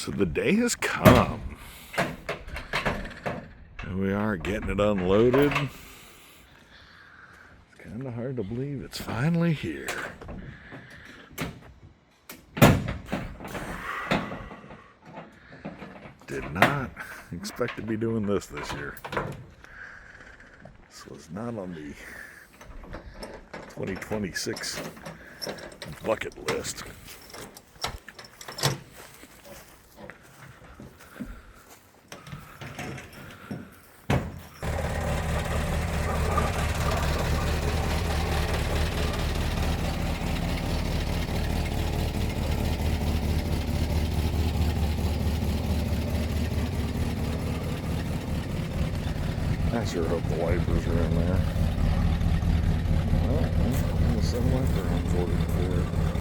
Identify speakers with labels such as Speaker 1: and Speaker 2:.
Speaker 1: So the day has come. And we are getting it unloaded. It's kind of hard to believe it's finally here. Did not expect to be doing this year. This was not on the 2026 bucket list. I sure hope the wipers are in there. Well, the sun wiper unfolded for it.